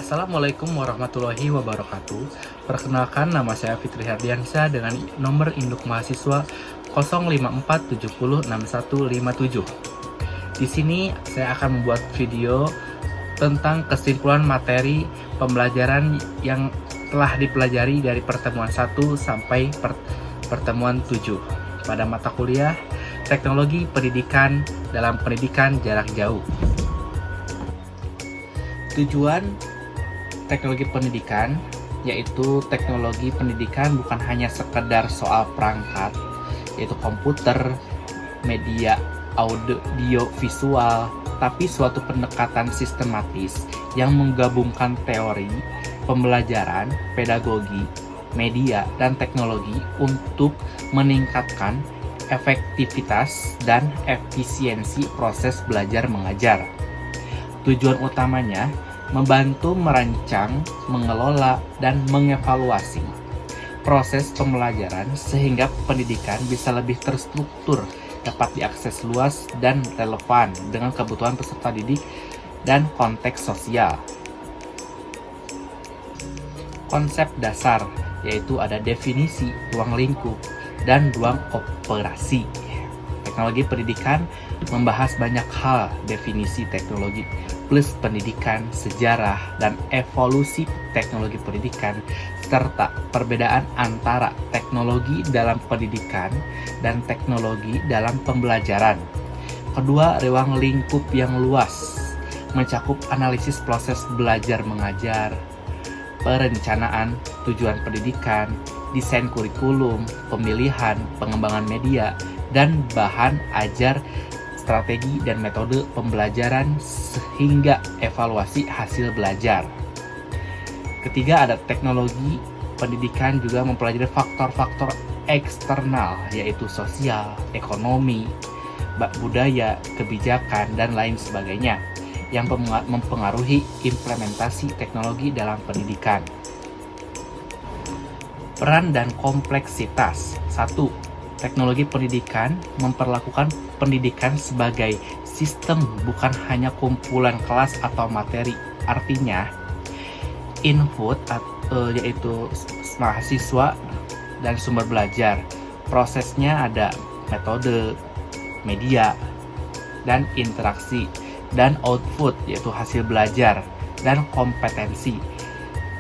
Assalamualaikum warahmatullahi wabarakatuh. Perkenalkan, nama saya Fitri Hardiansyah dengan nomor induk mahasiswa 054706157. Di sini saya akan membuat video tentang kesimpulan materi pembelajaran yang telah dipelajari dari pertemuan 1 sampai pertemuan 7 pada mata kuliah Teknologi Pendidikan dalam Pendidikan Jarak Jauh. Tujuan teknologi pendidikan yaitu teknologi pendidikan bukan hanya sekedar soal perangkat, yaitu komputer, media audio visual, tapi suatu pendekatan sistematis yang menggabungkan teori, pembelajaran, pedagogi, media, dan teknologi untuk meningkatkan efektivitas dan efisiensi proses belajar mengajar. Tujuan utamanya membantu merancang, mengelola, dan mengevaluasi proses pembelajaran sehingga pendidikan bisa lebih terstruktur, dapat diakses luas, dan relevan dengan kebutuhan peserta didik dan konteks sosial. Konsep dasar yaitu ada definisi, ruang lingkup, dan ruang operasi. Teknologi pendidikan membahas banyak hal, definisi teknologi plus pendidikan, sejarah, dan evolusi teknologi pendidikan, serta perbedaan antara teknologi dalam pendidikan dan teknologi dalam pembelajaran. Kedua, ruang lingkup yang luas mencakup analisis proses belajar mengajar, perencanaan tujuan pendidikan, desain kurikulum, pemilihan, pengembangan media, dan bahan ajar, strategi dan metode pembelajaran sehingga evaluasi hasil belajar. Ketiga, ada teknologi pendidikan juga mempelajari faktor-faktor eksternal yaitu sosial, ekonomi, budaya, kebijakan, dan lain sebagainya yang mempengaruhi implementasi teknologi dalam pendidikan. Peran dan kompleksitas. 1. Teknologi pendidikan memperlakukan pendidikan sebagai sistem, bukan hanya kumpulan kelas atau materi. Artinya, input yaitu mahasiswa dan sumber belajar. Prosesnya ada metode, media, dan interaksi. Dan output yaitu hasil belajar dan kompetensi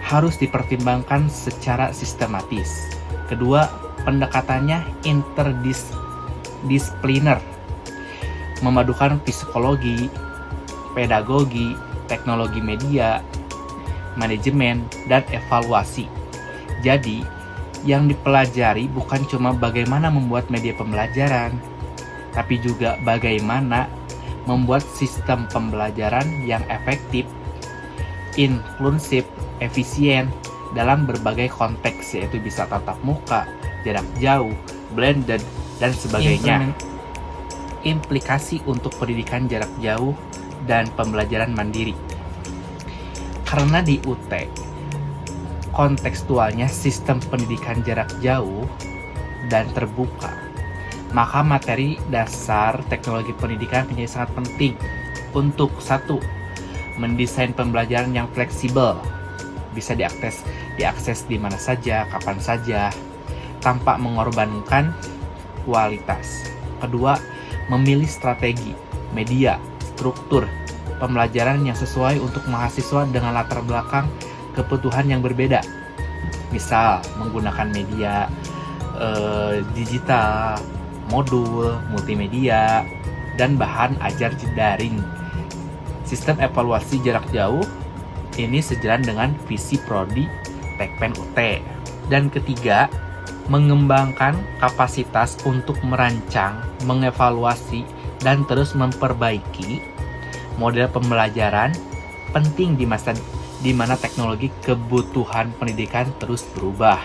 harus dipertimbangkan secara sistematis. Kedua, pendekatannya interdisipliner, memadukan psikologi, pedagogi, teknologi media, manajemen, dan evaluasi. Jadi, yang dipelajari bukan cuma bagaimana membuat media pembelajaran, tapi juga bagaimana membuat sistem pembelajaran yang efektif, inklusif, efisien dalam berbagai konteks, yaitu bisa tatap muka, jarak jauh, blended, dan sebagainya. Implikasi untuk pendidikan jarak jauh dan pembelajaran mandiri. Karena di UT, kontekstualnya sistem pendidikan jarak jauh dan terbuka, maka materi dasar teknologi pendidikan menjadi sangat penting untuk 1. Mendesain pembelajaran yang fleksibel, bisa diakses di mana saja, kapan saja, tanpa mengorbankan kualitas. Kedua, memilih strategi, media, struktur pembelajaran yang sesuai untuk mahasiswa dengan latar belakang kebutuhan yang berbeda. Misal, menggunakan media digital, modul, multimedia, dan bahan ajar daring. Sistem evaluasi jarak jauh ini sejalan dengan visi Prodi Tekpen UT. Dan ketiga, mengembangkan kapasitas untuk merancang, mengevaluasi, dan terus memperbaiki model pembelajaran penting di masa di mana teknologi kebutuhan pendidikan terus berubah.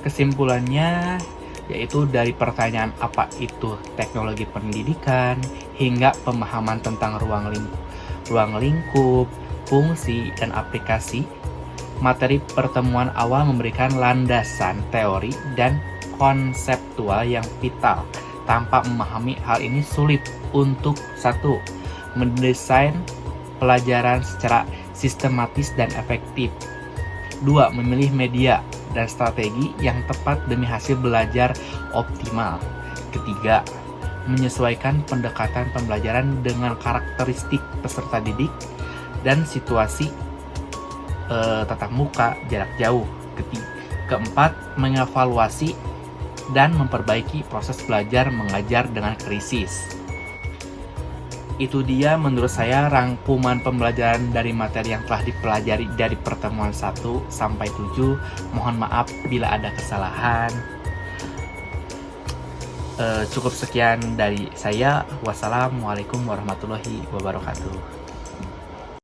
Kesimpulannya yaitu dari pertanyaan apa itu teknologi pendidikan hingga pemahaman tentang ruang lingkup, fungsi, dan aplikasi. Materi pertemuan awal memberikan landasan teori dan konseptual yang vital. Tanpa memahami hal ini sulit untuk 1. Mendesain pelajaran secara sistematis dan efektif. 2. Memilih media dan strategi yang tepat demi hasil belajar optimal. Ketiga, menyesuaikan pendekatan pembelajaran dengan karakteristik peserta didik dan situasi tatap muka jarak jauh. Keempat, mengevaluasi dan memperbaiki proses belajar mengajar dengan krisis. Itu dia menurut saya rangkuman pembelajaran dari materi yang telah dipelajari dari pertemuan 1 sampai 7. Mohon maaf bila ada kesalahan. Cukup sekian dari saya. Wassalamualaikum warahmatullahi wabarakatuh.